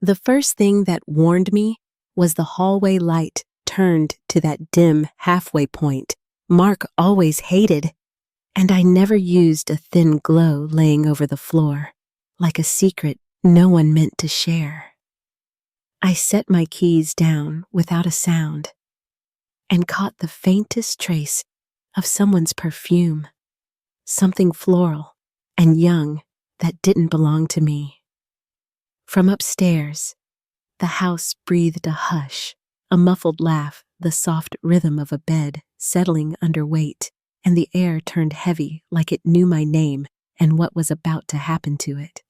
The first thing that warned me was the hallway light turned to that dim halfway point Mark always hated, and I never used a thin glow laying over the floor, like a secret no one meant to share. I set my keys down without a sound and caught the faintest trace of someone's perfume, something floral and young that didn't belong to me. From upstairs, the house breathed a hush, a muffled laugh, the soft rhythm of a bed settling under weight, and the air turned heavy like it knew my name and what was about to happen to it.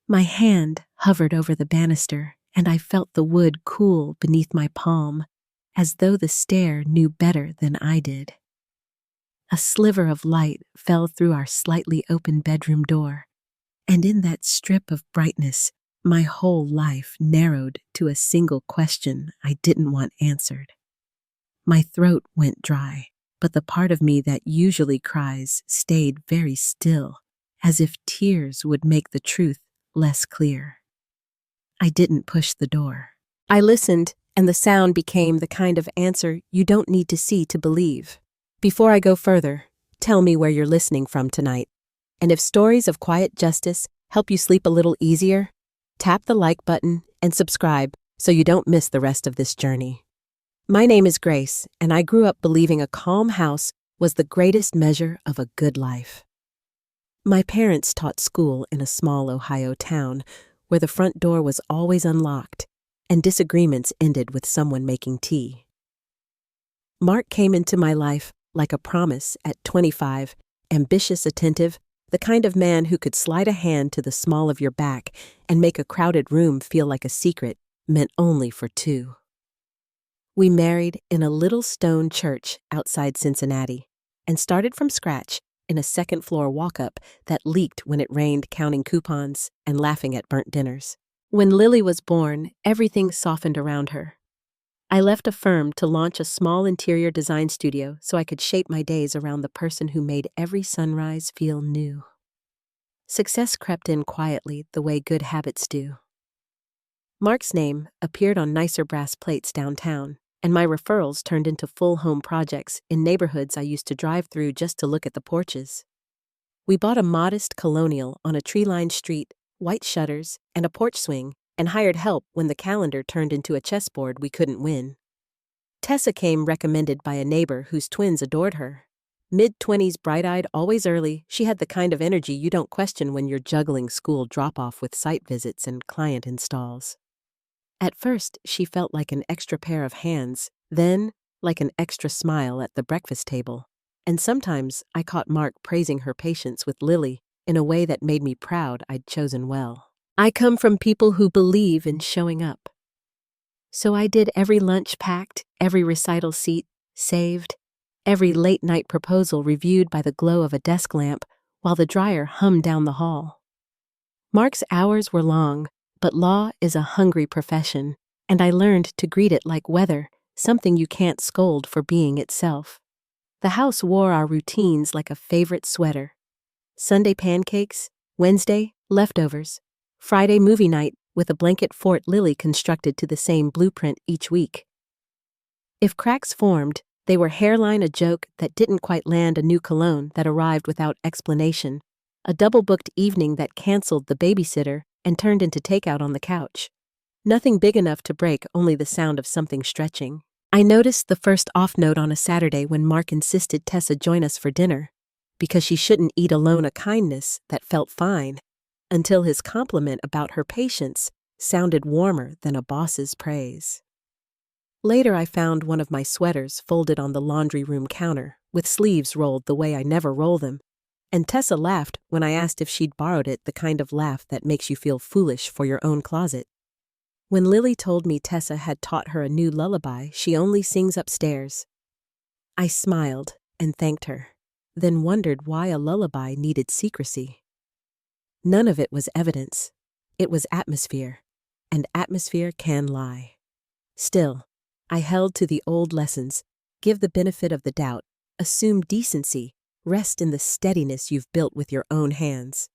My hand hovered over the banister, and I felt the wood cool beneath my palm, as though the stair knew better than I did. A sliver of light fell through our slightly open bedroom door, and in that strip of brightness, my whole life narrowed to a single question I didn't want answered. My throat went dry, but the part of me that usually cries stayed very still, as if tears would make the truth less clear. I didn't push the door. I listened, and the sound became the kind of answer you don't need to see to believe. Before I go further, tell me where you're listening from tonight. And if stories of quiet justice help you sleep a little easier, tap the like button and subscribe so you don't miss the rest of this journey. My name is Grace, and I grew up believing a calm house was the greatest measure of a good life. My parents taught school in a small Ohio town where the front door was always unlocked and disagreements ended with someone making tea. Mark came into my life like a promise at 25, ambitious, attentive, the kind of man who could slide a hand to the small of your back and make a crowded room feel like a secret meant only for two. We married in a little stone church outside Cincinnati and started from scratch in a second-floor walk-up that leaked when it rained, counting coupons and laughing at burnt dinners. When Lily was born, everything softened around her. I left a firm to launch a small interior design studio so I could shape my days around the person who made every sunrise feel new. Success crept in quietly the way good habits do. Mark's name appeared on nicer brass plates downtown, and my referrals turned into full home projects in neighborhoods I used to drive through just to look at the porches. We bought a modest colonial on a tree-lined street, white shutters, and a porch swing, and hired help when the calendar turned into a chessboard we couldn't win. Tessa came recommended by a neighbor whose twins adored her. Mid-20s, bright-eyed, always early, she had the kind of energy you don't question when you're juggling school drop-off with site visits and client installs. At first, she felt like an extra pair of hands, then like an extra smile at the breakfast table. And sometimes I caught Mark praising her patience with Lily in a way that made me proud I'd chosen well. I come from people who believe in showing up. So I did every lunch packed, every recital seat saved, every late-night proposal reviewed by the glow of a desk lamp while the dryer hummed down the hall. Mark's hours were long, but law is a hungry profession, and I learned to greet it like weather, something you can't scold for being itself. The house wore our routines like a favorite sweater. Sunday pancakes, Wednesday leftovers, Friday movie night with a blanket fort Lily constructed to the same blueprint each week. If cracks formed, they were hairline a joke that didn't quite land, a new cologne that arrived without explanation, a double-booked evening that canceled the babysitter and turned into takeout on the couch. Nothing big enough to break, only the sound of something stretching. I noticed the first off note on a Saturday when Mark insisted Tessa join us for dinner, because she shouldn't eat alone, a kindness that felt fine, until his compliment about her patience sounded warmer than a boss's praise. Later I found one of my sweaters folded on the laundry room counter, with sleeves rolled the way I never roll them, and Tessa laughed when I asked if she'd borrowed it, the kind of laugh that makes you feel foolish for your own closet. When Lily told me Tessa had taught her a new lullaby she only sings upstairs, I smiled and thanked her, then wondered why a lullaby needed secrecy. None of it was evidence. It was atmosphere, and atmosphere can lie. Still, I held to the old lessons: give the benefit of the doubt, assume decency, rest in the steadiness you've built with your own hands.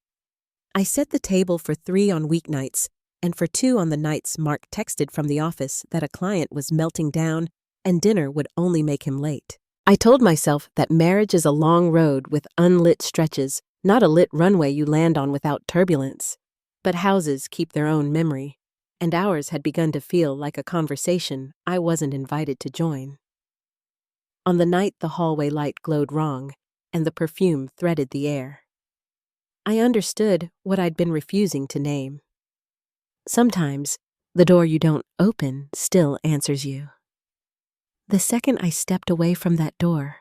I set the table for 3 on weeknights, and for 2 on the nights Mark texted from the office that a client was melting down and dinner would only make him late. I told myself that marriage is a long road with unlit stretches, not a lit runway you land on without turbulence. But houses keep their own memory, and ours had begun to feel like a conversation I wasn't invited to join. On the night the hallway light glowed wrong, and the perfume threaded the air, I understood what I'd been refusing to name. Sometimes, the door you don't open still answers you. The second I stepped away from that door,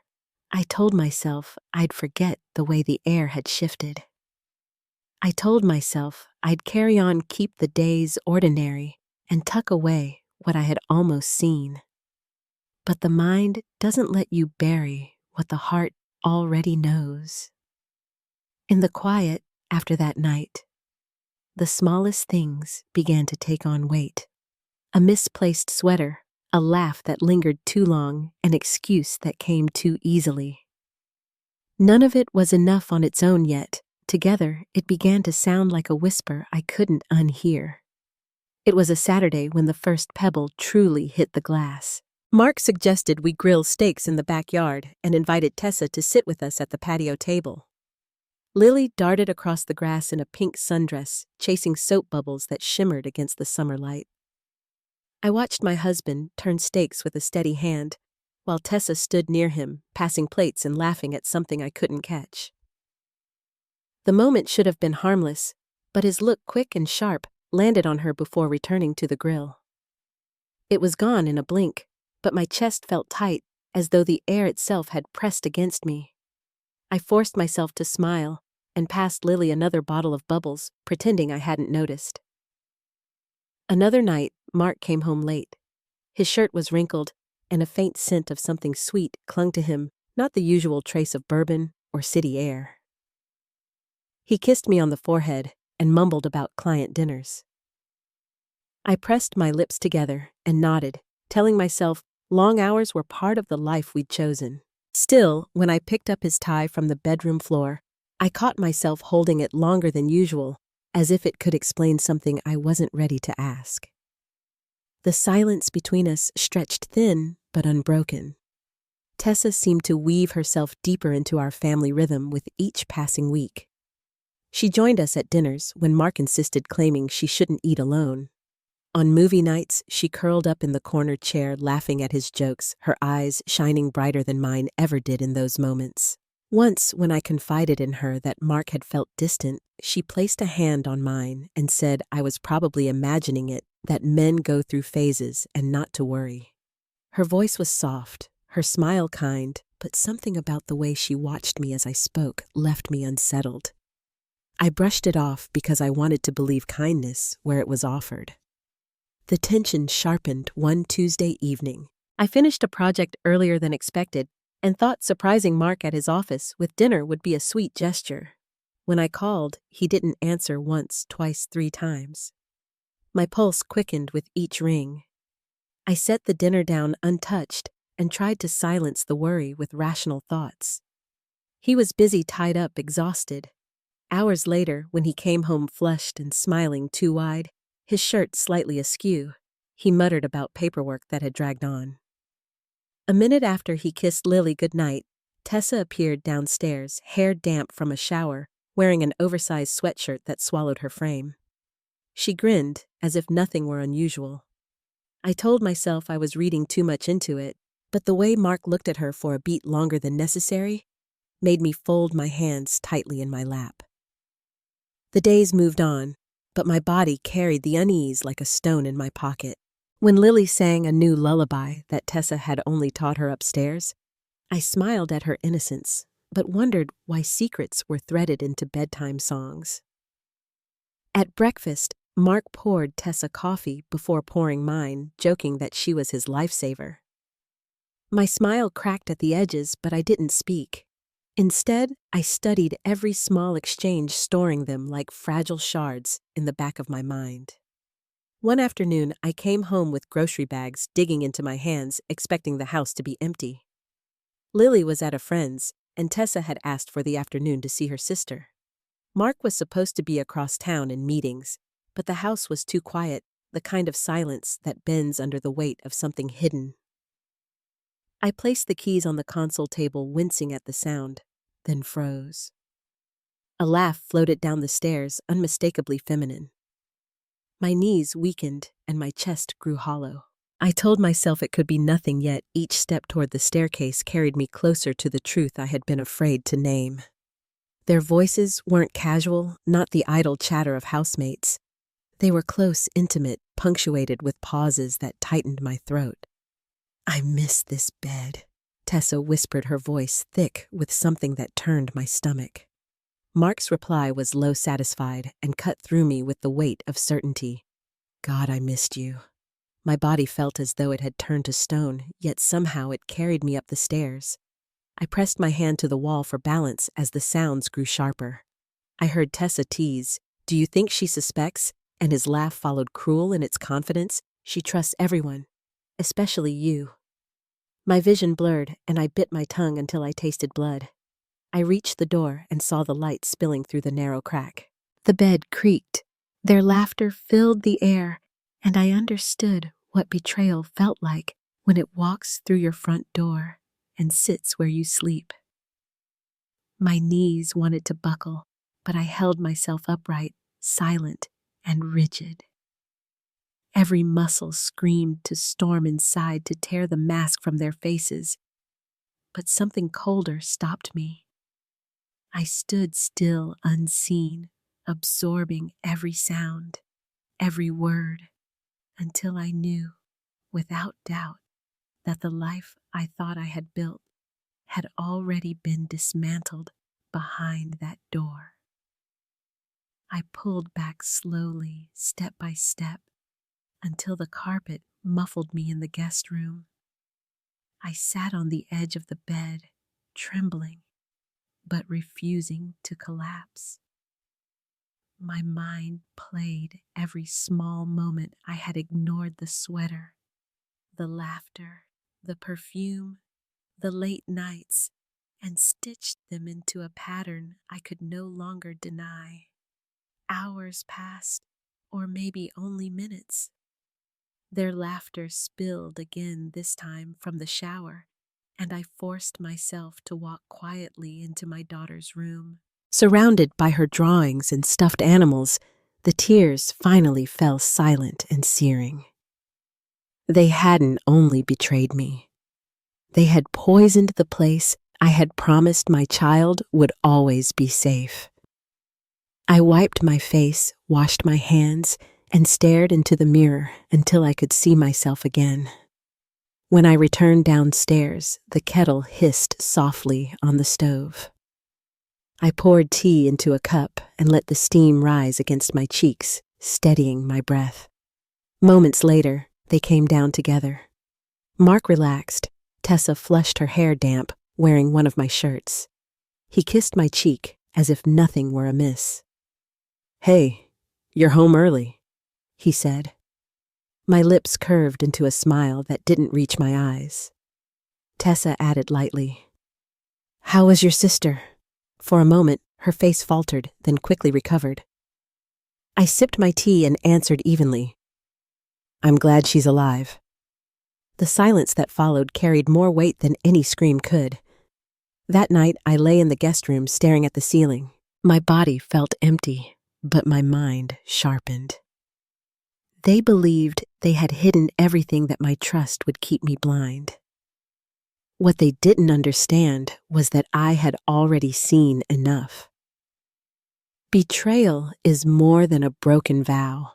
I told myself I'd forget the way the air had shifted. I told myself I'd carry on, keep the days ordinary, and tuck away what I had almost seen. But the mind doesn't let you bury what the heart already knows. In the quiet after that night, the smallest things began to take on weight. A misplaced sweater, a laugh that lingered too long, an excuse that came too easily. None of it was enough on its own yet. Together, it began to sound like a whisper I couldn't unhear. It was a Saturday when the first pebble truly hit the glass. Mark suggested we grill steaks in the backyard and invited Tessa to sit with us at the patio table. Lily darted across the grass in a pink sundress, chasing soap bubbles that shimmered against the summer light. I watched my husband turn steaks with a steady hand, while Tessa stood near him, passing plates and laughing at something I couldn't catch. The moment should have been harmless, but his look, quick and sharp, landed on her before returning to the grill. It was gone in a blink, but my chest felt tight, as though the air itself had pressed against me. I forced myself to smile and passed Lily another bottle of bubbles, pretending I hadn't noticed. Another night, Mark came home late. His shirt was wrinkled, and a faint scent of something sweet clung to him, not the usual trace of bourbon or city air. He kissed me on the forehead and mumbled about client dinners. I pressed my lips together and nodded, telling myself long hours were part of the life we'd chosen. Still, when I picked up his tie from the bedroom floor, I caught myself holding it longer than usual, as if it could explain something I wasn't ready to ask. The silence between us stretched thin but unbroken. Tessa seemed to weave herself deeper into our family rhythm with each passing week. She joined us at dinners when Mark insisted, claiming she shouldn't eat alone. On movie nights, she curled up in the corner chair laughing at his jokes, her eyes shining brighter than mine ever did in those moments. Once, when I confided in her that Mark had felt distant, she placed a hand on mine and said I was probably imagining it, that men go through phases and not to worry. Her voice was soft, her smile kind, but something about the way she watched me as I spoke left me unsettled. I brushed it off because I wanted to believe kindness where it was offered. The tension sharpened one Tuesday evening. I finished a project earlier than expected and thought surprising Mark at his office with dinner would be a sweet gesture. When I called, he didn't answer once, twice, 3 times. My pulse quickened with each ring. I set the dinner down untouched and tried to silence the worry with rational thoughts. He was busy, tied up, exhausted. Hours later, when he came home flushed and smiling too wide, his shirt slightly askew, he muttered about paperwork that had dragged on. A minute after he kissed Lily goodnight, Tessa appeared downstairs, hair damp from a shower, wearing an oversized sweatshirt that swallowed her frame. She grinned, as if nothing were unusual. I told myself I was reading too much into it, but the way Mark looked at her for a beat longer than necessary made me fold my hands tightly in my lap. The days moved on, but my body carried the unease like a stone in my pocket. When Lily sang a new lullaby that Tessa had only taught her upstairs, I smiled at her innocence, but wondered why secrets were threaded into bedtime songs. At breakfast, Mark poured Tessa coffee before pouring mine, joking that she was his lifesaver. My smile cracked at the edges, but I didn't speak. Instead, I studied every small exchange, storing them like fragile shards in the back of my mind. One afternoon, I came home with grocery bags digging into my hands, expecting the house to be empty. Lily was at a friend's, and Tessa had asked for the afternoon to see her sister. Mark was supposed to be across town in meetings, but the house was too quiet, the kind of silence that bends under the weight of something hidden. I placed the keys on the console table, wincing at the sound, then froze. A laugh floated down the stairs, unmistakably feminine. My knees weakened and my chest grew hollow. I told myself it could be nothing, yet each step toward the staircase carried me closer to the truth I had been afraid to name. Their voices weren't casual, not the idle chatter of housemates. They were close, intimate, punctuated with pauses that tightened my throat. "I miss this bed," Tessa whispered, her voice thick with something that turned my stomach. Mark's reply was low, satisfied, and cut through me with the weight of certainty. "God, I missed you." My body felt as though it had turned to stone, yet somehow it carried me up the stairs. I pressed my hand to the wall for balance as the sounds grew sharper. I heard Tessa tease, "Do you think she suspects?" And his laugh followed, cruel in its confidence. "She trusts everyone, especially you." My vision blurred, and I bit my tongue until I tasted blood. I reached the door and saw the light spilling through the narrow crack. The bed creaked. Their laughter filled the air, and I understood what betrayal felt like when it walks through your front door and sits where you sleep. My knees wanted to buckle, but I held myself upright, silent and rigid. Every muscle screamed to storm inside to tear the mask from their faces, but something colder stopped me. I stood still, unseen, absorbing every sound, every word, until I knew, without doubt, that the life I thought I had built had already been dismantled behind that door. I pulled back slowly, step by step, until the carpet muffled me in the guest room. I sat on the edge of the bed, trembling, but refusing to collapse. My mind played every small moment I had ignored: the sweater, the laughter, the perfume, the late nights, and stitched them into a pattern I could no longer deny. Hours passed, or maybe only minutes. Their laughter spilled again, this time from the shower, and I forced myself to walk quietly into my daughter's room. Surrounded by her drawings and stuffed animals, the tears finally fell silent and searing. They hadn't only betrayed me. They had poisoned the place I had promised my child would always be safe. I wiped my face, washed my hands, and stared into the mirror until I could see myself again. When I returned downstairs, the kettle hissed softly on the stove. I poured tea into a cup and let the steam rise against my cheeks, steadying my breath. Moments later, they came down together. Mark relaxed. Tessa flushed her hair damp, wearing one of my shirts. He kissed my cheek as if nothing were amiss. "Hey, you're home early," he said. My lips curved into a smile that didn't reach my eyes. Tessa added lightly, "How was your sister?" For a moment, her face faltered, then quickly recovered. I sipped my tea and answered evenly, "I'm glad she's alive." The silence that followed carried more weight than any scream could. That night, I lay in the guest room staring at the ceiling. My body felt empty, but my mind sharpened. They believed they had hidden everything that my trust would keep me blind. What they didn't understand was that I had already seen enough. Betrayal is more than a broken vow.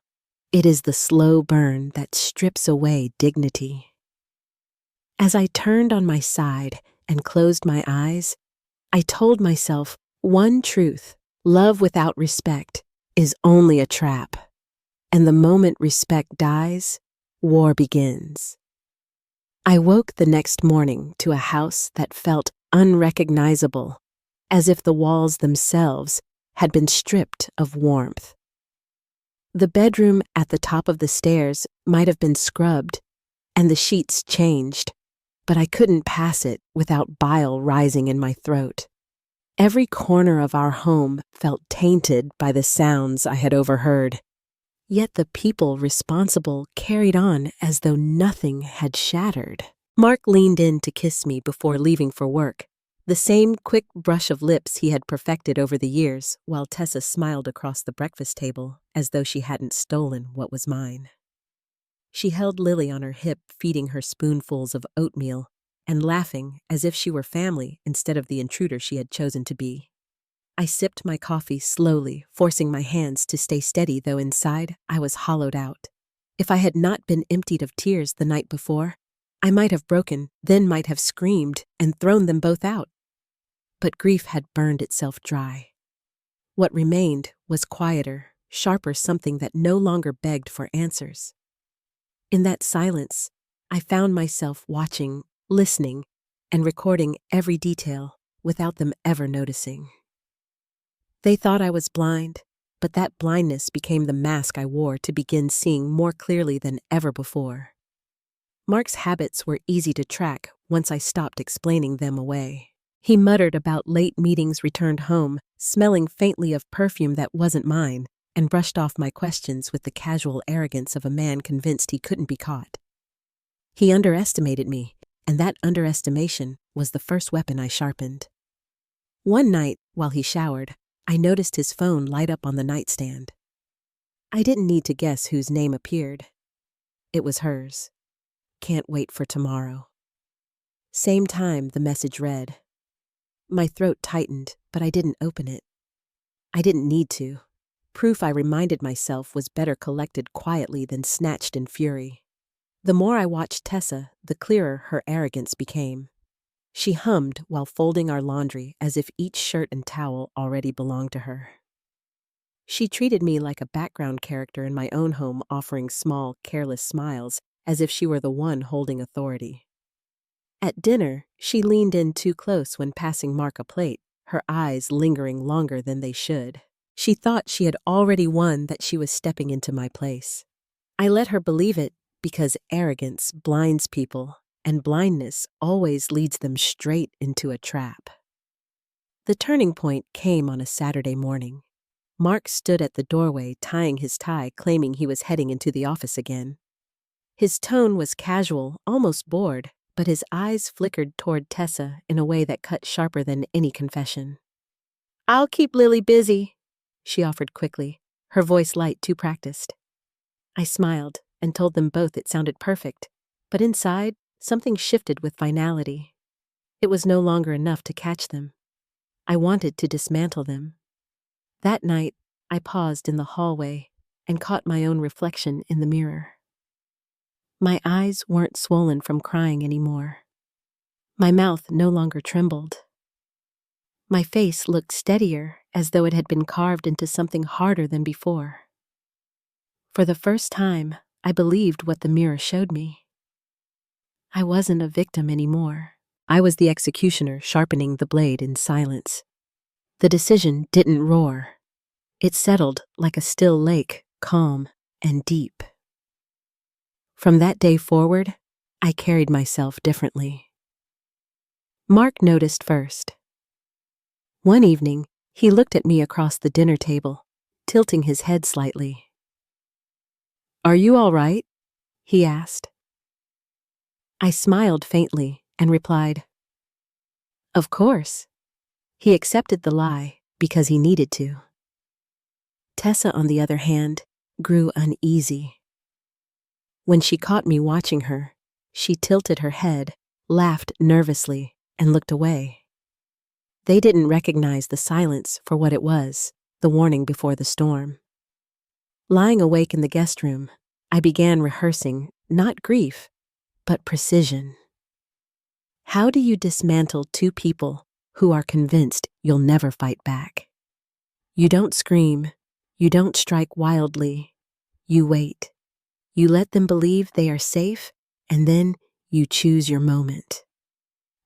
It is the slow burn that strips away dignity. As I turned on my side and closed my eyes, I told myself one truth: love without respect is only a trap. And the moment respect dies, war begins. I woke the next morning to a house that felt unrecognizable, as if the walls themselves had been stripped of warmth. The bedroom at the top of the stairs might have been scrubbed, and the sheets changed, but I couldn't pass it without bile rising in my throat. Every corner of our home felt tainted by the sounds I had overheard. Yet the people responsible carried on as though nothing had shattered. Mark leaned in to kiss me before leaving for work, the same quick brush of lips he had perfected over the years, while Tessa smiled across the breakfast table as though she hadn't stolen what was mine. She held Lily on her hip, feeding her spoonfuls of oatmeal and laughing as if she were family instead of the intruder she had chosen to be. I sipped my coffee slowly, forcing my hands to stay steady, though inside I was hollowed out. If I had not been emptied of tears the night before, I might have broken, then might have screamed and thrown them both out. But grief had burned itself dry. What remained was quieter, sharper, something that no longer begged for answers. In that silence, I found myself watching, listening, and recording every detail without them ever noticing. They thought I was blind, but that blindness became the mask I wore to begin seeing more clearly than ever before. Mark's habits were easy to track once I stopped explaining them away. He muttered about late meetings, returned home, smelling faintly of perfume that wasn't mine, and brushed off my questions with the casual arrogance of a man convinced he couldn't be caught. He underestimated me, and that underestimation was the first weapon I sharpened. One night, while he showered, I noticed his phone light up on the nightstand. I didn't need to guess whose name appeared. It was hers. Can't wait for tomorrow. Same time the message read. My throat tightened, but I didn't open it. I didn't need to. Proof, I reminded myself, was better collected quietly than snatched in fury. The more I watched Tessa, the clearer her arrogance became. She hummed while folding our laundry as if each shirt and towel already belonged to her. She treated me like a background character in my own home, offering small, careless smiles as if she were the one holding authority. At dinner, she leaned in too close when passing Mark a plate, her eyes lingering longer than they should. She thought she had already won, that she was stepping into my place. I let her believe it because arrogance blinds people, and blindness always leads them straight into a trap. The turning point came on a Saturday morning. Mark stood at the doorway tying his tie, claiming he was heading into the office again. His tone was casual, almost bored, but his eyes flickered toward Tessa in a way that cut sharper than any confession. "I'll keep Lily busy," she offered quickly, her voice light, too practiced. I smiled and told them both it sounded perfect, but inside, something shifted with finality. It was no longer enough to catch them. I wanted to dismantle them. That night, I paused in the hallway and caught my own reflection in the mirror. My eyes weren't swollen from crying anymore. My mouth no longer trembled. My face looked steadier, as though it had been carved into something harder than before. For the first time, I believed what the mirror showed me. I wasn't a victim anymore. I was the executioner, sharpening the blade in silence. The decision didn't roar. It settled like a still lake, calm and deep. From that day forward, I carried myself differently. Mark noticed first. One evening, he looked at me across the dinner table, tilting his head slightly. "Are you all right?" he asked. I smiled faintly and replied, "Of course." He accepted the lie because he needed to. Tessa, on the other hand, grew uneasy. When she caught me watching her, she tilted her head, laughed nervously, and looked away. They didn't recognize the silence for what it was, the warning before the storm. Lying awake in the guest room, I began rehearsing not grief, but precision. How do you dismantle two people who are convinced you'll never fight back? You don't scream, you don't strike wildly, you wait. You let them believe they are safe, and then you choose your moment.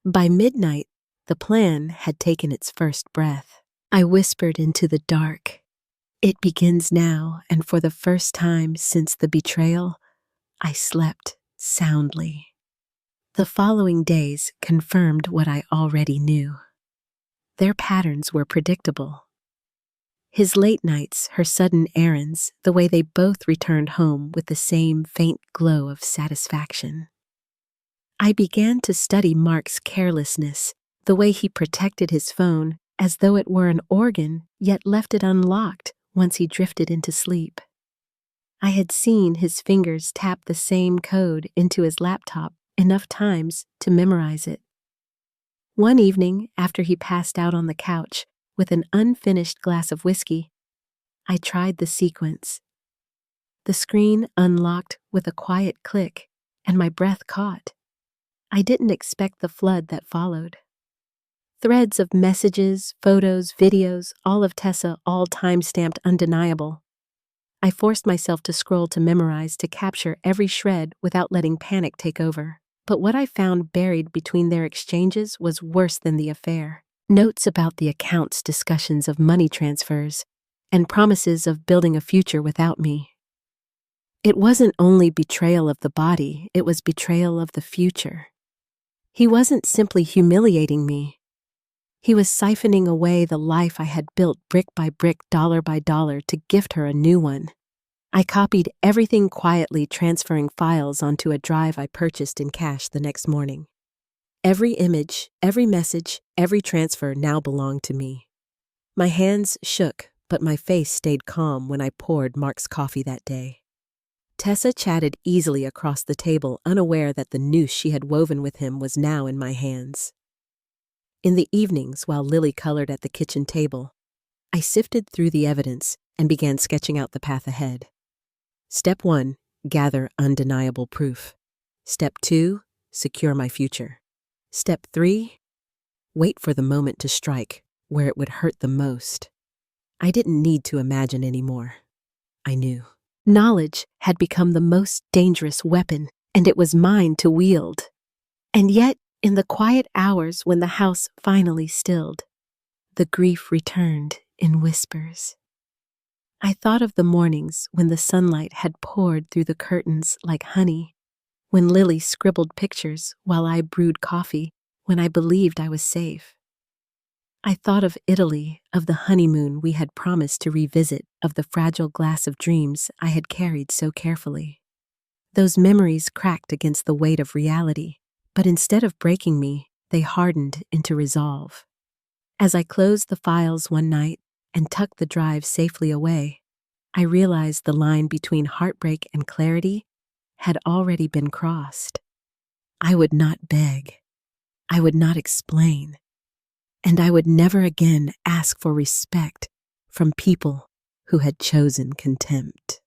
By midnight, the plan had taken its first breath. I whispered into the dark, "It begins now," and for the first time since the betrayal, I slept soundly. The following days confirmed what I already knew. Their patterns were predictable. His late nights, her sudden errands, the way they both returned home with the same faint glow of satisfaction. I began to study Mark's carelessness, the way he protected his phone as though it were an organ, yet left it unlocked once he drifted into sleep. I had seen his fingers tap the same code into his laptop enough times to memorize it. One evening, after he passed out on the couch with an unfinished glass of whiskey, I tried the sequence. The screen unlocked with a quiet click, and my breath caught. I didn't expect the flood that followed. Threads of messages, photos, videos, all of Tessa, all time-stamped undeniable. I forced myself to scroll to memorize, to capture every shred without letting panic take over. But what I found buried between their exchanges was worse than the affair. Notes about the accounts, discussions of money transfers, and promises of building a future without me. It wasn't only betrayal of the body, it was betrayal of the future. He wasn't simply humiliating me. He was siphoning away the life I had built brick by brick, dollar by dollar, to gift her a new one. I copied everything quietly, transferring files onto a drive I purchased in cash the next morning. Every image, every message, every transfer now belonged to me. My hands shook, but my face stayed calm when I poured Mark's coffee that day. Tessa chatted easily across the table, unaware that the noose she had woven with him was now in my hands. In the evenings, while Lily colored at the kitchen table, I sifted through the evidence and began sketching out the path ahead. Step 1, gather undeniable proof. Step 2, secure my future. Step 3, wait for the moment to strike, where it would hurt the most. I didn't need to imagine anymore. I knew. Knowledge had become the most dangerous weapon, and it was mine to wield. And yet, in the quiet hours when the house finally stilled, the grief returned in whispers. I thought of the mornings when the sunlight had poured through the curtains like honey, when Lily scribbled pictures while I brewed coffee, when I believed I was safe. I thought of Italy, of the honeymoon we had promised to revisit, of the fragile glass of dreams I had carried so carefully. Those memories cracked against the weight of reality, but instead of breaking me, they hardened into resolve. As I closed the files one night and tucked the drive safely away, I realized the line between heartbreak and clarity had already been crossed. I would not beg. I would not explain. And I would never again ask for respect from people who had chosen contempt.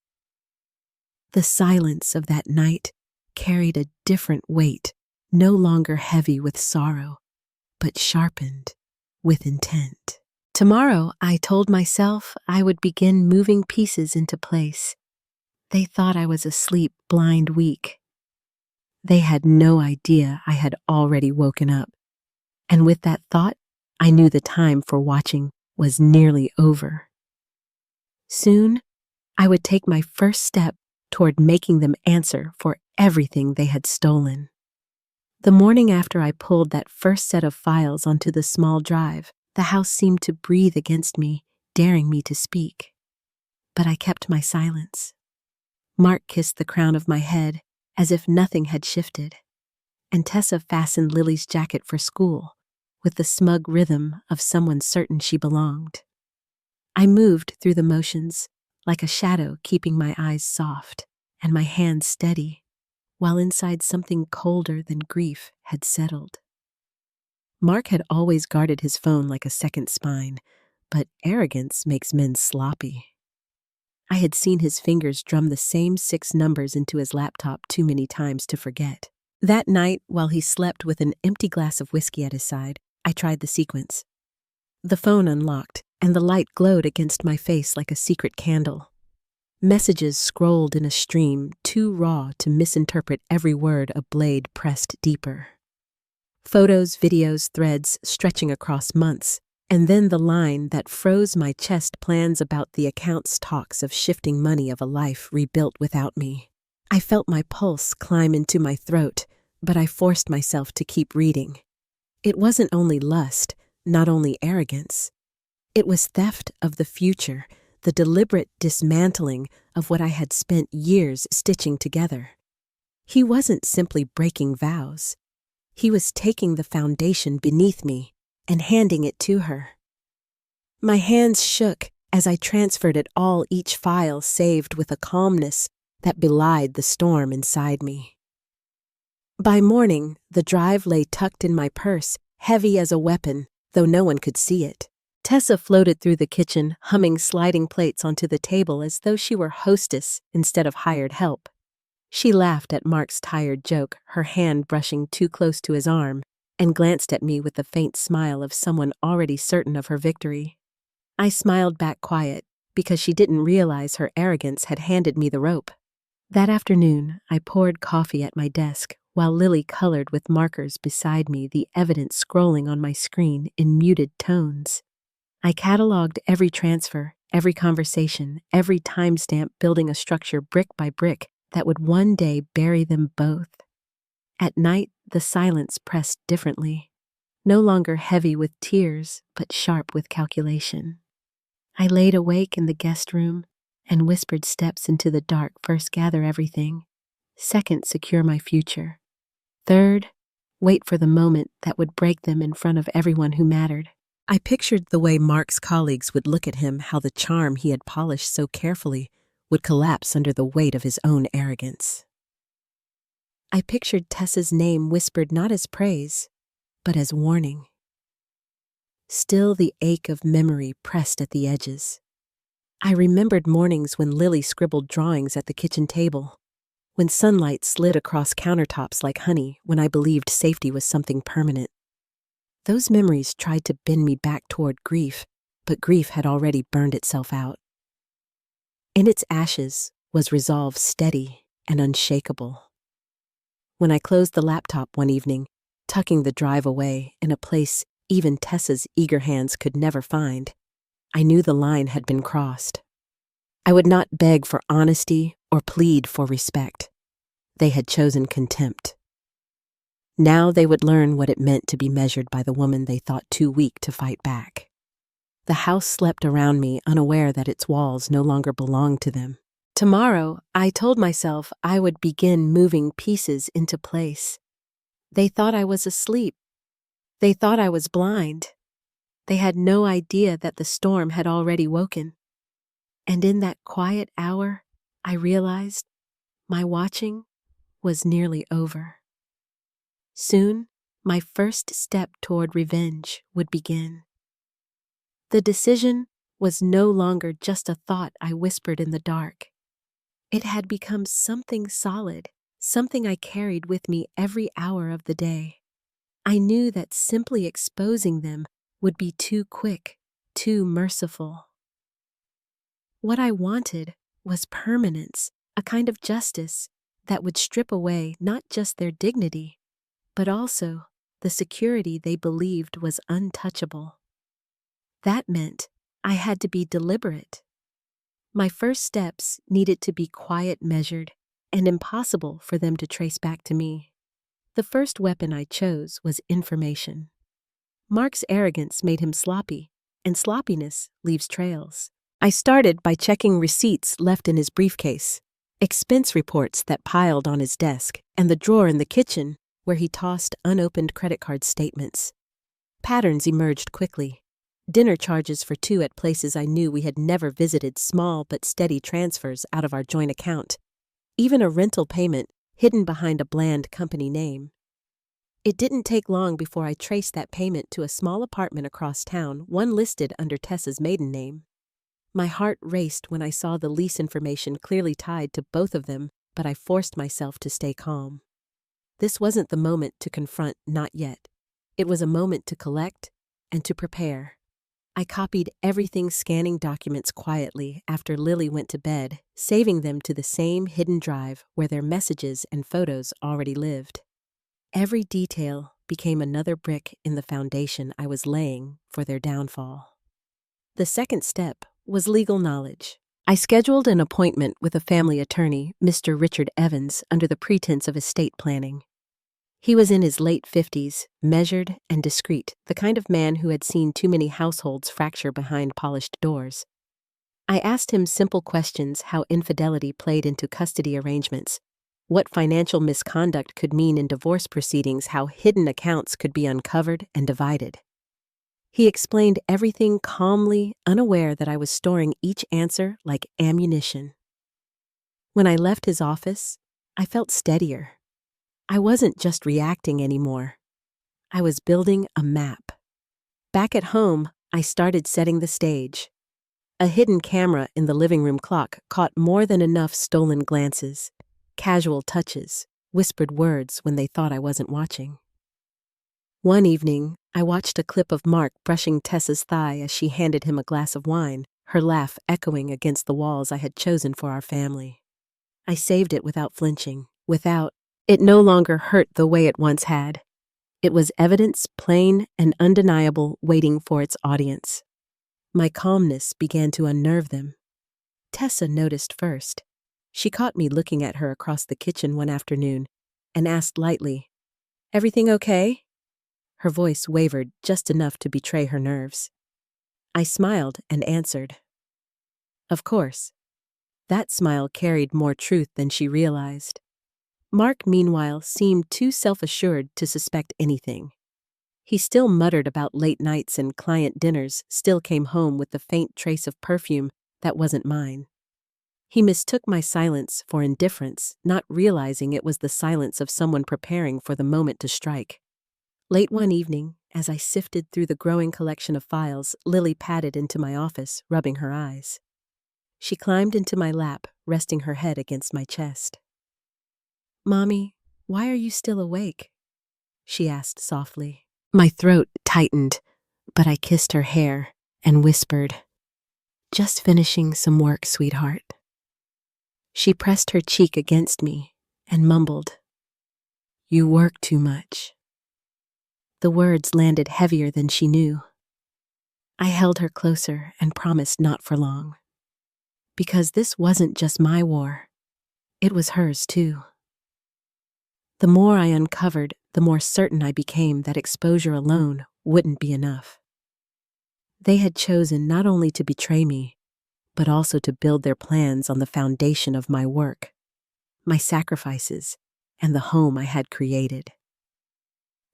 The silence of that night carried a different weight, no longer heavy with sorrow, but sharpened with intent. Tomorrow, I told myself I would begin moving pieces into place. They thought I was asleep, blind, weak. They had no idea I had already woken up. And with that thought, I knew the time for watching was nearly over. Soon, I would take my first step toward making them answer for everything they had stolen. The morning after I pulled that first set of files onto the small drive, the house seemed to breathe against me, daring me to speak. But I kept my silence. Mark kissed the crown of my head as if nothing had shifted, and Tessa fastened Lily's jacket for school with the smug rhythm of someone certain she belonged. I moved through the motions like a shadow, keeping my eyes soft and my hands steady, while inside something colder than grief had settled. Mark had always guarded his phone like a second spine, but arrogance makes men sloppy. I had seen his fingers drum the same 6 numbers into his laptop too many times to forget. That night, while he slept with an empty glass of whiskey at his side, I tried the sequence. The phone unlocked, and the light glowed against my face like a secret candle. Messages scrolled in a stream, too raw to misinterpret every word a blade pressed deeper. Photos, videos, threads stretching across months, and then the line that froze my chest, plans about the account's talks of shifting money of a life rebuilt without me. I felt my pulse climb into my throat, but I forced myself to keep reading. It wasn't only lust, not only arrogance. It was theft of the future, the deliberate dismantling of what I had spent years stitching together. He wasn't simply breaking vows. He was taking the foundation beneath me and handing it to her. My hands shook as I transferred it all, each file saved with a calmness that belied the storm inside me. By morning, the drive lay tucked in my purse, heavy as a weapon, though no one could see it. Tessa floated through the kitchen, humming sliding plates onto the table as though she were hostess instead of hired help. She laughed at Mark's tired joke, her hand brushing too close to his arm, and glanced at me with the faint smile of someone already certain of her victory. I smiled back quiet, because she didn't realize her arrogance had handed me the rope. That afternoon, I poured coffee at my desk, while Lily colored with markers beside me, the evidence scrolling on my screen in muted tones. I cataloged every transfer, every conversation, every timestamp, building a structure brick by brick that would one day bury them both. At night, the silence pressed differently, no longer heavy with tears, but sharp with calculation. I laid awake in the guest room and whispered steps into the dark. First, gather everything. Second, secure my future. Third, wait for the moment that would break them in front of everyone who mattered. I pictured the way Mark's colleagues would look at him, how the charm he had polished so carefully would collapse under the weight of his own arrogance. I pictured Tessa's name whispered not as praise, but as warning. Still, the ache of memory pressed at the edges. I remembered mornings when Lily scribbled drawings at the kitchen table, when sunlight slid across countertops like honey, when I believed safety was something permanent. Those memories tried to bend me back toward grief, but grief had already burned itself out. In its ashes was resolve, steady and unshakable. When I closed the laptop one evening, tucking the drive away in a place even Tessa's eager hands could never find, I knew the line had been crossed. I would not beg for honesty or plead for respect. They had chosen contempt. Now they would learn what it meant to be measured by the woman they thought too weak to fight back. The house slept around me, unaware that its walls no longer belonged to them. Tomorrow, I told myself I would begin moving pieces into place. They thought I was asleep. They thought I was blind. They had no idea that the storm had already woken. And in that quiet hour, I realized my watching was nearly over. Soon, my first step toward revenge would begin. The decision was no longer just a thought I whispered in the dark. It had become something solid, something I carried with me every hour of the day. I knew that simply exposing them would be too quick, too merciful. What I wanted was permanence, a kind of justice that would strip away not just their dignity, but also the security they believed was untouchable. That meant I had to be deliberate. My first steps needed to be quiet, measured, and impossible for them to trace back to me. The first weapon I chose was information. Mark's arrogance made him sloppy, and sloppiness leaves trails. I started by checking receipts left in his briefcase, expense reports that piled on his desk, and the drawer in the kitchen where he tossed unopened credit card statements. Patterns emerged quickly. Dinner charges for two at places I knew we had never visited, small but steady transfers out of our joint account. Even a rental payment hidden behind a bland company name. It didn't take long before I traced that payment to a small apartment across town, one listed under Tessa's maiden name. My heart raced when I saw the lease information clearly tied to both of them, but I forced myself to stay calm. This wasn't the moment to confront, not yet. It was a moment to collect and to prepare. I copied everything, scanning documents quietly after Lily went to bed, saving them to the same hidden drive where their messages and photos already lived. Every detail became another brick in the foundation I was laying for their downfall. The second step was legal knowledge. I scheduled an appointment with a family attorney, Mr. Richard Evans, under the pretense of estate planning. He was in his late 50s, measured and discreet, the kind of man who had seen too many households fracture behind polished doors. I asked him simple questions: how infidelity played into custody arrangements, what financial misconduct could mean in divorce proceedings, how hidden accounts could be uncovered and divided. He explained everything calmly, unaware that I was storing each answer like ammunition. When I left his office, I felt steadier. I wasn't just reacting anymore. I was building a map. Back at home, I started setting the stage. A hidden camera in the living room clock caught more than enough stolen glances, casual touches, whispered words when they thought I wasn't watching. One evening, I watched a clip of Mark brushing Tessa's thigh as she handed him a glass of wine, her laugh echoing against the walls I had chosen for our family. I saved it without flinching, it no longer hurt the way it once had. It was evidence plain and undeniable waiting for its audience. My calmness began to unnerve them. Tessa noticed first. She caught me looking at her across the kitchen one afternoon and asked lightly, "Everything okay?" Her voice wavered just enough to betray her nerves. I smiled and answered, "Of course." That smile carried more truth than she realized. Mark, meanwhile, seemed too self-assured to suspect anything. He still muttered about late nights and client dinners, still came home with the faint trace of perfume that wasn't mine. He mistook my silence for indifference, not realizing it was the silence of someone preparing for the moment to strike. Late one evening, as I sifted through the growing collection of files, Lily padded into my office, rubbing her eyes. She climbed into my lap, resting her head against my chest. "Mommy, why are you still awake?" she asked softly. My throat tightened, but I kissed her hair and whispered, "Just finishing some work, sweetheart." She pressed her cheek against me and mumbled, "You work too much." The words landed heavier than she knew. I held her closer and promised not for long. Because this wasn't just my war, it was hers too. The more I uncovered, the more certain I became that exposure alone wouldn't be enough. They had chosen not only to betray me, but also to build their plans on the foundation of my work, my sacrifices, and the home I had created.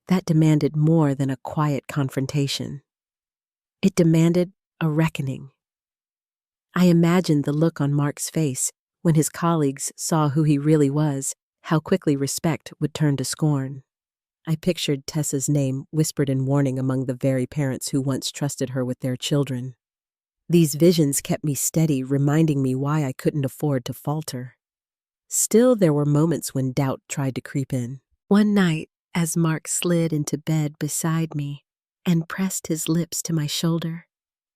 That demanded more than a quiet confrontation. It demanded a reckoning. I imagined the look on Mark's face when his colleagues saw who he really was, how quickly respect would turn to scorn. I pictured Tessa's name whispered in warning among the very parents who once trusted her with their children. These visions kept me steady, reminding me why I couldn't afford to falter. Still, there were moments when doubt tried to creep in. One night, as Mark slid into bed beside me and pressed his lips to my shoulder,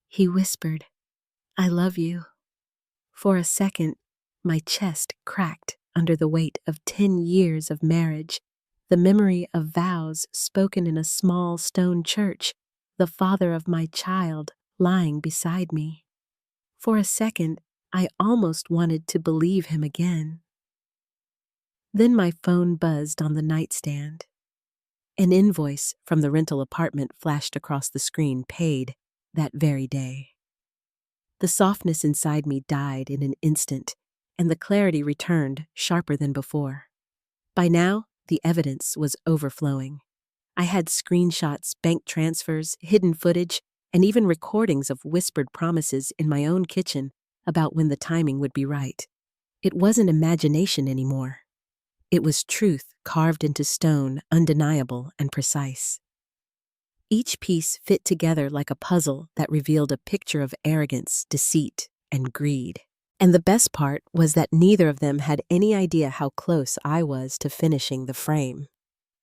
he whispered, "I love you." For a second, my chest cracked under the weight of 10 years of marriage, the memory of vows spoken in a small stone church, the father of my child lying beside me. For a second, I almost wanted to believe him again. Then my phone buzzed on the nightstand. An invoice from the rental apartment flashed across the screen, paid that very day. The softness inside me died in an instant, and the clarity returned, sharper than before. By now, the evidence was overflowing. I had screenshots, bank transfers, hidden footage, and even recordings of whispered promises in my own kitchen about when the timing would be right. It wasn't imagination anymore. It was truth carved into stone, undeniable and precise. Each piece fit together like a puzzle that revealed a picture of arrogance, deceit, and greed. And the best part was that neither of them had any idea how close I was to finishing the frame.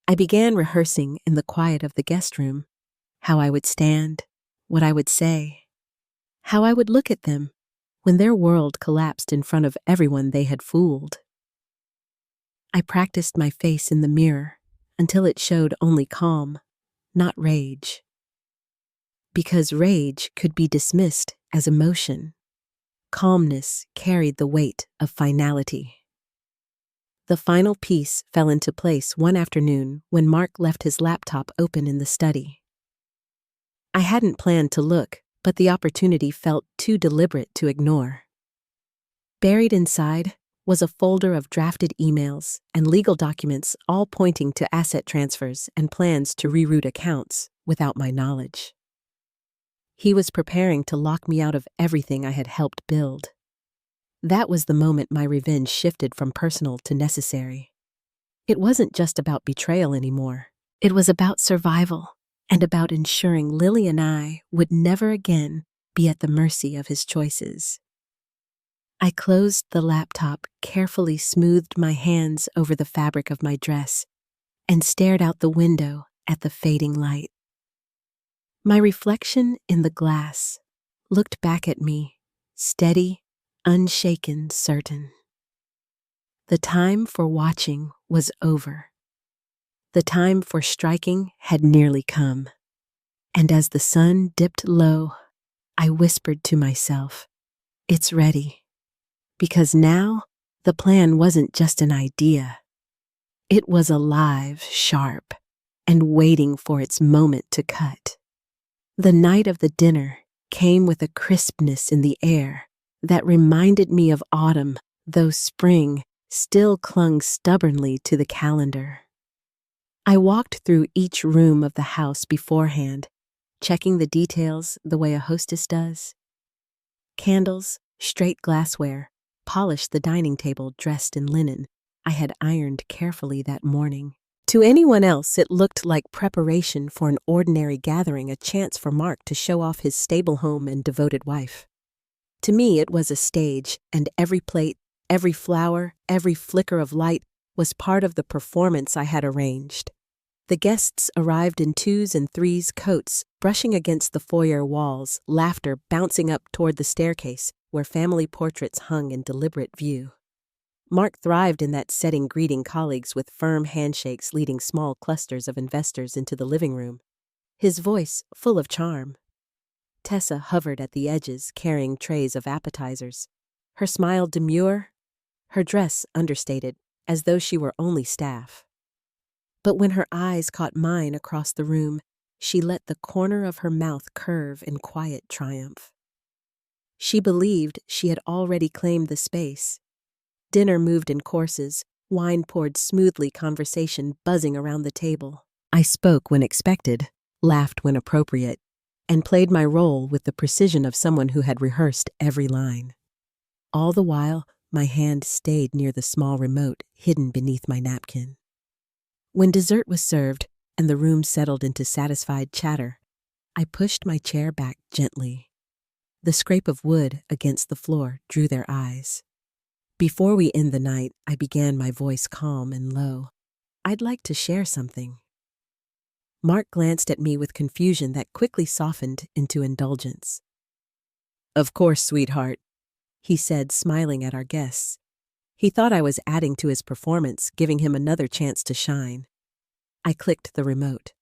I began rehearsing in the quiet of the guest room, how I would stand, what I would say, how I would look at them when their world collapsed in front of everyone they had fooled. I practiced my face in the mirror until it showed only calm, not rage. Because rage could be dismissed as emotion, calmness carried the weight of finality. The final piece fell into place one afternoon when Mark left his laptop open in the study. I hadn't planned to look, but the opportunity felt too deliberate to ignore. Buried inside was a folder of drafted emails and legal documents, all pointing to asset transfers and plans to reroute accounts without my knowledge. He was preparing to lock me out of everything I had helped build. That was the moment my revenge shifted from personal to necessary. It wasn't just about betrayal anymore. It was about survival and about ensuring Lily and I would never again be at the mercy of his choices. I closed the laptop, carefully smoothed my hands over the fabric of my dress, and stared out the window at the fading light. My reflection in the glass looked back at me, steady, unshaken, certain. The time for watching was over. The time for striking had nearly come. And as the sun dipped low, I whispered to myself, "It's ready." Because now, the plan wasn't just an idea. It was alive, sharp, and waiting for its moment to cut. The night of the dinner came with a crispness in the air that reminded me of autumn, though spring still clung stubbornly to the calendar. I walked through each room of the house beforehand, checking the details the way a hostess does. Candles, straight glassware, polished the dining table dressed in linen I had ironed carefully that morning. To anyone else, it looked like preparation for an ordinary gathering, a chance for Mark to show off his stable home and devoted wife. To me, it was a stage, and every plate, every flower, every flicker of light was part of the performance I had arranged. The guests arrived in 2s and 3s coats, brushing against the foyer walls, laughter bouncing up toward the staircase, where family portraits hung in deliberate view. Mark thrived in that setting, greeting colleagues with firm handshakes, leading small clusters of investors into the living room, his voice full of charm. Tessa hovered at the edges, carrying trays of appetizers, her smile demure, her dress understated, as though she were only staff. But when her eyes caught mine across the room, she let the corner of her mouth curve in quiet triumph. She believed she had already claimed the space. Dinner moved in courses, wine poured smoothly, conversation buzzing around the table. I spoke when expected, laughed when appropriate, and played my role with the precision of someone who had rehearsed every line. All the while, my hand stayed near the small remote hidden beneath my napkin. When dessert was served and the room settled into satisfied chatter, I pushed my chair back gently. The scrape of wood against the floor drew their eyes. Before we end the night, I began, my voice calm and low. "I'd like to share something." Mark glanced at me with confusion that quickly softened into indulgence. "Of course, sweetheart," he said, smiling at our guests. He thought I was adding to his performance, giving him another chance to shine. I clicked the remote.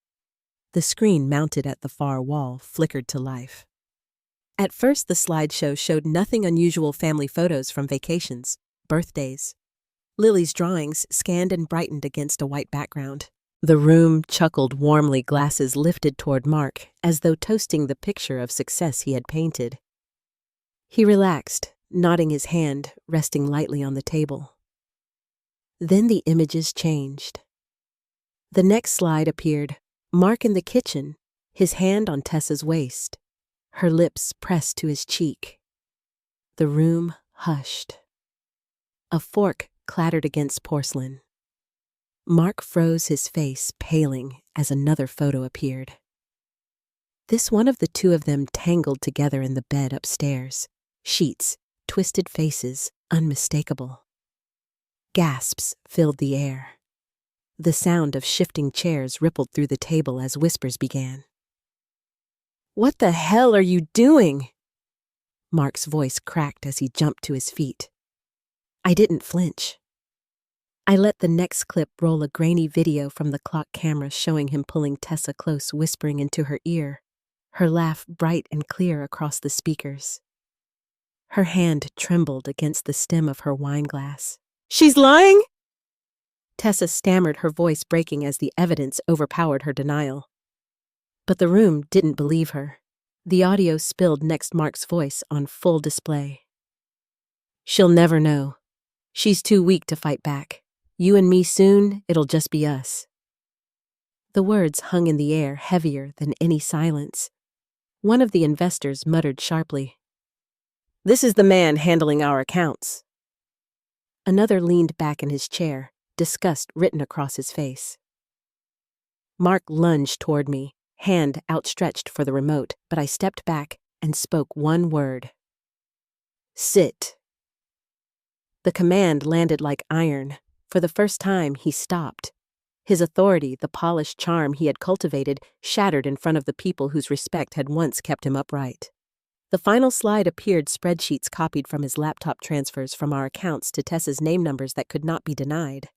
The screen mounted at the far wall flickered to life. At first, the slideshow showed nothing unusual: family photos from vacations, birthdays. Lily's drawings scanned and brightened against a white background. The room chuckled warmly, glasses lifted toward Mark, as though toasting the picture of success he had painted. He relaxed, nodding his hand, resting lightly on the table. Then the images changed. The next slide appeared, Mark in the kitchen, his hand on Tessa's waist, her lips pressed to his cheek. The room hushed. A fork clattered against porcelain. Mark froze, his face paling as another photo appeared. This one of the two of them tangled together in the bed upstairs, sheets, twisted faces, unmistakable. Gasps filled the air. The sound of shifting chairs rippled through the table as whispers began. "What the hell are you doing?" Mark's voice cracked as he jumped to his feet. I didn't flinch. I let the next clip roll, a grainy video from the clock camera showing him pulling Tessa close, whispering into her ear, her laugh bright and clear across the speakers. Her hand trembled against the stem of her wine glass. "She's lying?" Tessa stammered, her voice breaking as the evidence overpowered her denial. But the room didn't believe her. The audio spilled next Mark's voice on full display. "She'll never know. She's too weak to fight back. You and me soon, it'll just be us." The words hung in the air, heavier than any silence. One of the investors muttered sharply, "This is the man handling our accounts." Another leaned back in his chair, disgust written across his face. Mark lunged toward me, hand outstretched for the remote, but I stepped back and spoke one word. "Sit." The command landed like iron. For the first time, he stopped. His authority, the polished charm he had cultivated, shattered in front of the people whose respect had once kept him upright. The final slide appeared, spreadsheets copied from his laptop, transfers from our accounts to Tessa's name numbers that could not be denied.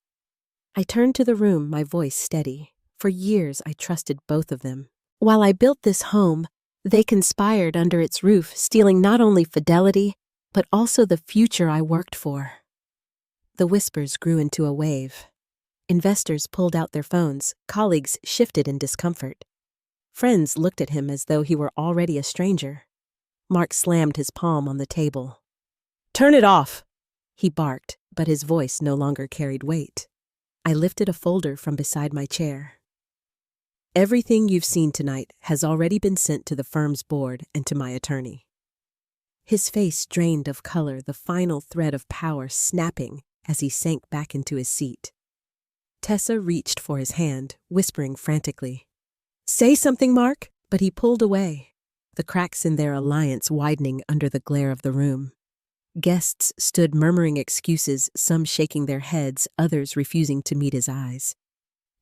I turned to the room, my voice steady. For years, I trusted both of them. While I built this home, they conspired under its roof, stealing not only fidelity, but also the future I worked for. The whispers grew into a wave. Investors pulled out their phones, colleagues shifted in discomfort. Friends looked at him as though he were already a stranger. Mark slammed his palm on the table. "Turn it off!" he barked, but his voice no longer carried weight. I lifted a folder from beside my chair. "Everything you've seen tonight has already been sent to the firm's board and to my attorney." His face drained of color, the final thread of power snapping as he sank back into his seat. Tessa reached for his hand, whispering frantically, "Say something, Mark," but he pulled away, the cracks in their alliance widening under the glare of the room. Guests stood murmuring excuses, some shaking their heads, others refusing to meet his eyes.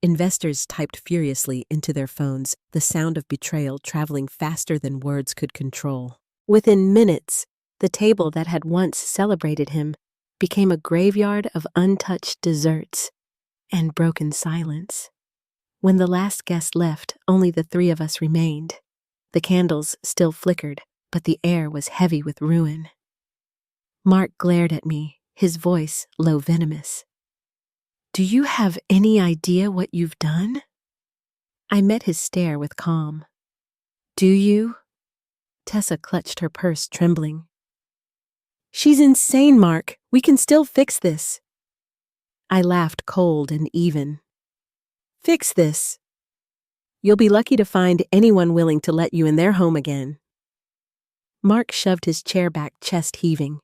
Investors typed furiously into their phones, the sound of betrayal traveling faster than words could control. Within minutes, the table that had once celebrated him became a graveyard of untouched desserts and broken silence. When the last guest left, only the three of us remained. The candles still flickered, but the air was heavy with ruin. Mark glared at me, his voice low, venomous. "Do you have any idea what you've done?" I met his stare with calm. "Do you?" Tessa clutched her purse, trembling. "She's insane, Mark. We can still fix this." I laughed cold and even. "Fix this? You'll be lucky to find anyone willing to let you in their home again." Mark shoved his chair back, chest heaving.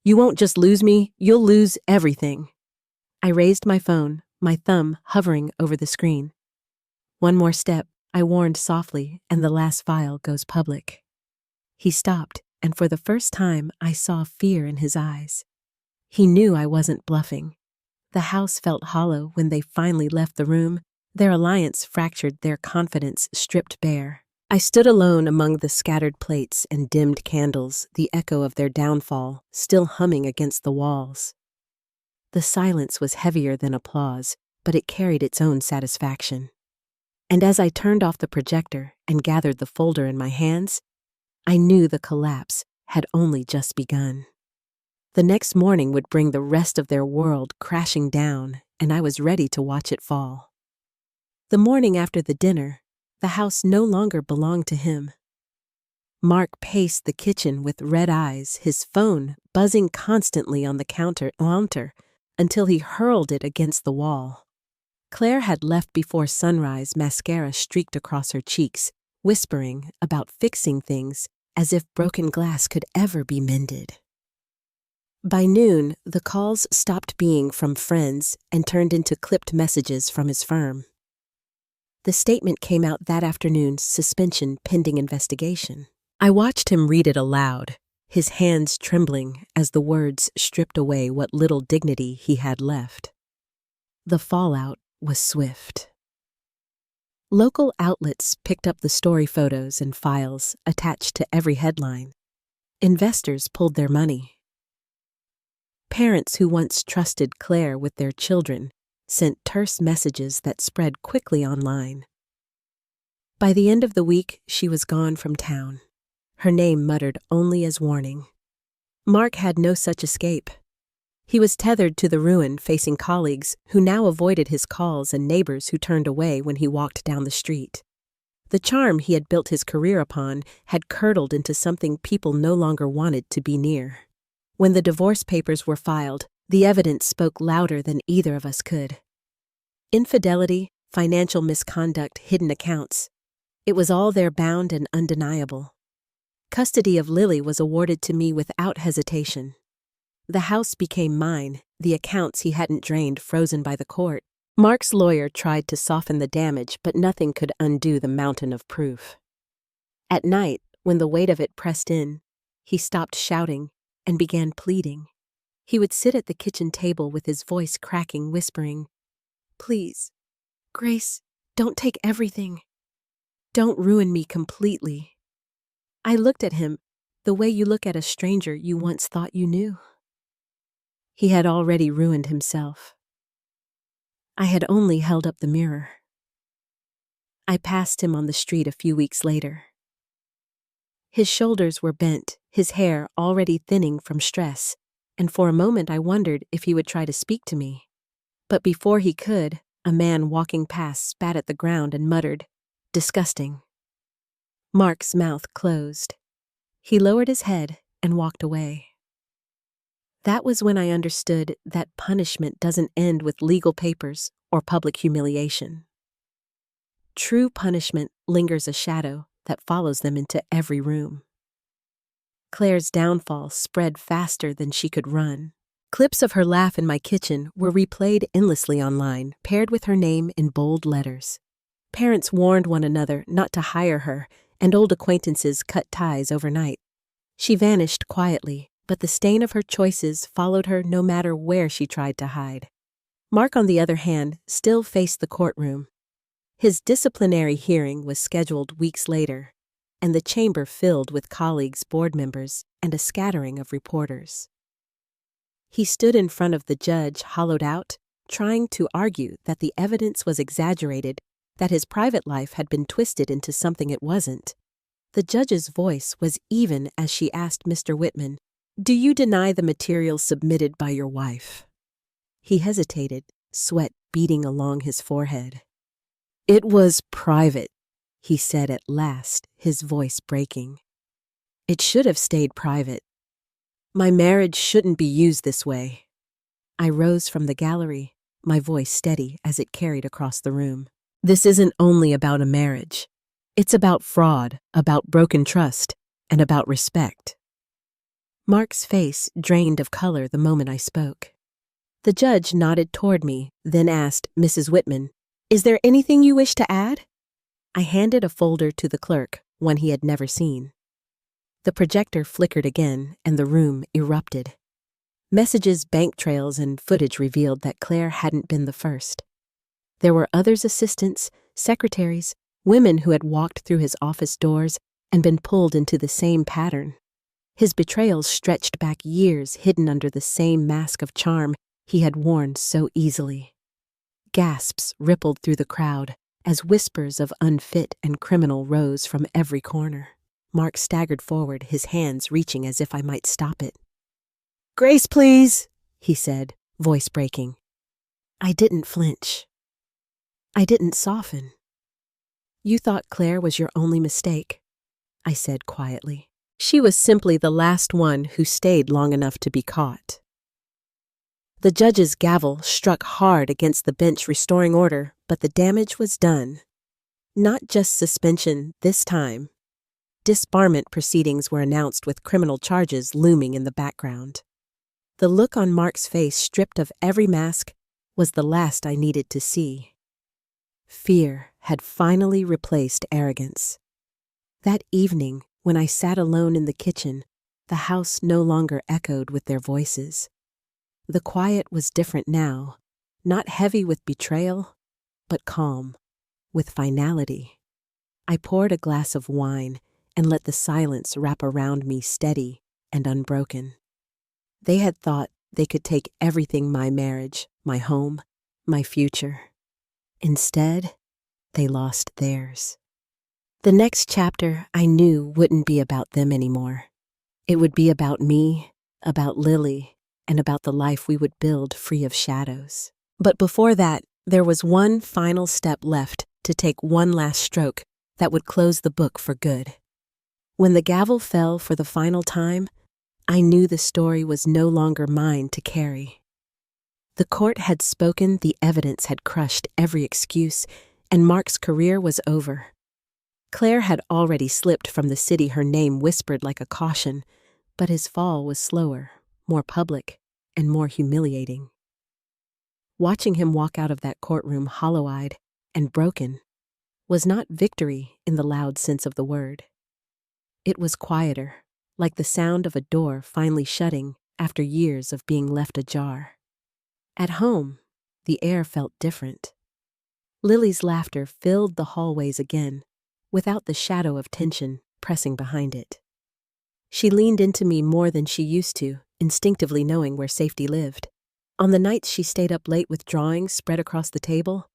"You won't just lose me, you'll lose everything." I raised my phone, my thumb hovering over the screen. "One more step," I warned softly, "and the last file goes public." He stopped, and for the first time I saw fear in his eyes. He knew I wasn't bluffing. The house felt hollow when they finally left the room, their alliance fractured, their confidence stripped bare. I stood alone among the scattered plates and dimmed candles, the echo of their downfall still humming against the walls. The silence was heavier than applause, but it carried its own satisfaction. And as I turned off the projector and gathered the folder in my hands, I knew the collapse had only just begun. The next morning would bring the rest of their world crashing down, and I was ready to watch it fall. The morning after the dinner, the house no longer belonged to him. Mark paced the kitchen with red eyes, his phone buzzing constantly on the counter until he hurled it against the wall. Claire had left before sunrise, mascara streaked across her cheeks, whispering about fixing things as if broken glass could ever be mended. By noon, the calls stopped being from friends and turned into clipped messages from his firm. The statement came out that afternoon, suspension pending investigation. I watched him read it aloud, his hands trembling as the words stripped away what little dignity he had left. The fallout was swift. Local outlets picked up the story, photos and files attached to every headline. Investors pulled their money. Parents who once trusted Claire with their children sent terse messages that spread quickly online. By the end of the week, she was gone from town, her name muttered only as warning. Mark had no such escape. He was tethered to the ruin, facing colleagues who now avoided his calls and neighbors who turned away when he walked down the street. The charm he had built his career upon had curdled into something people no longer wanted to be near. When the divorce papers were filed, the evidence spoke louder than either of us could. Infidelity, financial misconduct, hidden accounts. It was all there, bound and undeniable. Custody of Lily was awarded to me without hesitation. The house became mine, the accounts he hadn't drained frozen by the court. Mark's lawyer tried to soften the damage, but nothing could undo the mountain of proof. At night, when the weight of it pressed in, he stopped shouting and began pleading. He would sit at the kitchen table with his voice cracking, whispering, "Please, Grace, don't take everything. Don't ruin me completely." I looked at him the way you look at a stranger you once thought you knew. He had already ruined himself. I had only held up the mirror. I passed him on the street a few weeks later. His shoulders were bent, his hair already thinning from stress, and for a moment I wondered if he would try to speak to me. But before he could, a man walking past spat at the ground and muttered, "Disgusting." Mark's mouth closed. He lowered his head and walked away. That was when I understood that punishment doesn't end with legal papers or public humiliation. True punishment lingers a shadow that follows them into every room. Claire's downfall spread faster than she could run. Clips of her laugh in my kitchen were replayed endlessly online, paired with her name in bold letters. Parents warned one another not to hire her, and old acquaintances cut ties overnight. She vanished quietly, but the stain of her choices followed her no matter where she tried to hide. Mark, on the other hand, still faced the courtroom. His disciplinary hearing was scheduled weeks later, and the chamber filled with colleagues, board members, and a scattering of reporters. He stood in front of the judge, hollowed out, trying to argue that the evidence was exaggerated, that his private life had been twisted into something it wasn't. The judge's voice was even as she asked Mr. Whitman, "Do you deny the material submitted by your wife?" He hesitated, sweat beading along his forehead. "It was private," he said at last, his voice breaking. "It should have stayed private. My marriage shouldn't be used this way." I rose from the gallery, my voice steady as it carried across the room. "This isn't only about a marriage. It's about fraud, about broken trust, and about respect." Mark's face drained of color the moment I spoke. The judge nodded toward me, then asked, "Mrs. Whitman, is there anything you wish to add?" I handed a folder to the clerk, one he had never seen. The projector flickered again, and the room erupted. Messages, bank trails, and footage revealed that Claire hadn't been the first. There were others, assistants, secretaries, women who had walked through his office doors and been pulled into the same pattern. His betrayals stretched back years, hidden under the same mask of charm he had worn so easily. Gasps rippled through the crowd as whispers of unfit and criminal rose from every corner. Mark staggered forward, his hands reaching as if I might stop it. "Grace, please," he said, voice breaking. I didn't flinch. I didn't soften. "You thought Claire was your only mistake," I said quietly. "She was simply the last one who stayed long enough to be caught." The judge's gavel struck hard against the bench, restoring order, but the damage was done. Not just suspension this time. Disbarment proceedings were announced with criminal charges looming in the background. The look on Mark's face, stripped of every mask, was the last I needed to see. Fear had finally replaced arrogance. That evening, when I sat alone in the kitchen, the house no longer echoed with their voices. The quiet was different now, not heavy with betrayal, but calm, with finality. I poured a glass of wine and let the silence wrap around me, steady and unbroken. They had thought they could take everything: my marriage, my home, my future. Instead, they lost theirs. The next chapter, I knew, wouldn't be about them anymore. It would be about me, about Lily, and about the life we would build free of shadows. But before that, there was one final step left to take one last stroke that would close the book for good. When the gavel fell for the final time, I knew the story was no longer mine to carry. The court had spoken, the evidence had crushed every excuse, and Mark's career was over. Claire had already slipped from the city her name whispered like a caution, but his fall was slower, more public, and more humiliating. Watching him walk out of that courtroom hollow-eyed and broken was not victory in the loud sense of the word. It was quieter, like the sound of a door finally shutting after years of being left ajar. At home, the air felt different. Lily's laughter filled the hallways again, without the shadow of tension pressing behind it. She leaned into me more than she used to, instinctively knowing where safety lived. On the nights she stayed up late with drawings spread across the table,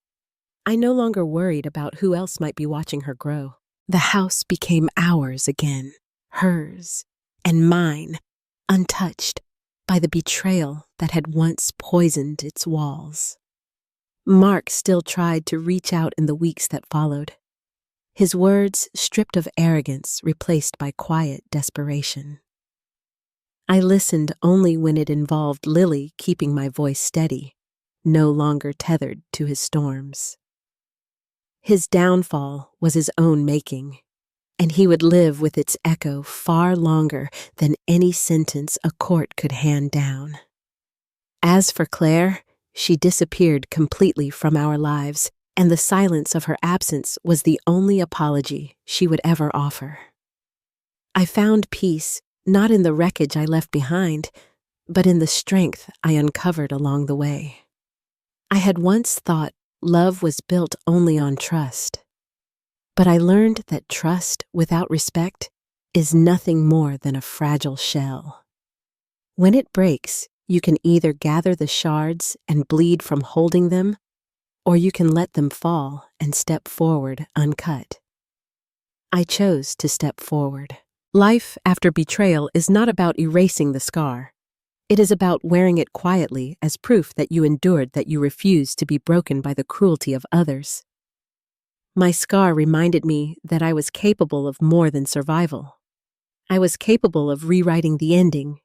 I no longer worried about who else might be watching her grow. The house became ours again, hers and mine, untouched by the betrayal that had once poisoned its walls. Mark still tried to reach out in the weeks that followed, his words stripped of arrogance replaced by quiet desperation. I listened only when it involved Lily keeping my voice steady, no longer tethered to his storms. His downfall was his own making, and he would live with its echo far longer than any sentence a court could hand down. As for Claire, she disappeared completely from our lives, and the silence of her absence was the only apology she would ever offer. I found peace not in the wreckage I left behind, but in the strength I uncovered along the way. I had once thought love was built only on trust, but I learned that trust without respect is nothing more than a fragile shell. When it breaks, you can either gather the shards and bleed from holding them, or you can let them fall and step forward uncut. I chose to step forward. Life after betrayal is not about erasing the scar. It is about wearing it quietly as proof that you endured, that you refused to be broken by the cruelty of others. My scar reminded me that I was capable of more than survival. I was capable of rewriting the ending.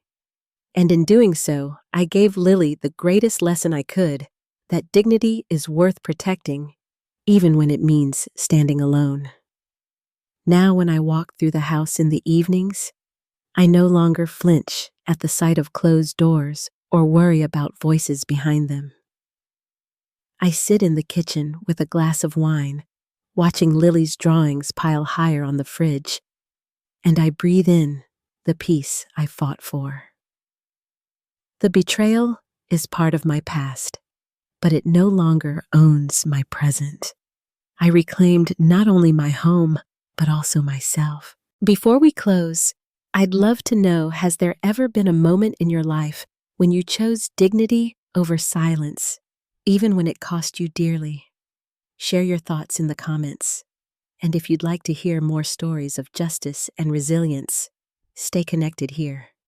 And in doing so, I gave Lily the greatest lesson I could, that dignity is worth protecting, even when it means standing alone. Now when I walk through the house in the evenings, I no longer flinch at the sight of closed doors or worry about voices behind them. I sit in the kitchen with a glass of wine, watching Lily's drawings pile higher on the fridge, and I breathe in the peace I fought for. The betrayal is part of my past, but it no longer owns my present. I reclaimed not only my home, but also myself. Before we close, I'd love to know, has there ever been a moment in your life when you chose dignity over silence, even when it cost you dearly? Share your thoughts in the comments. And if you'd like to hear more stories of justice and resilience, stay connected here.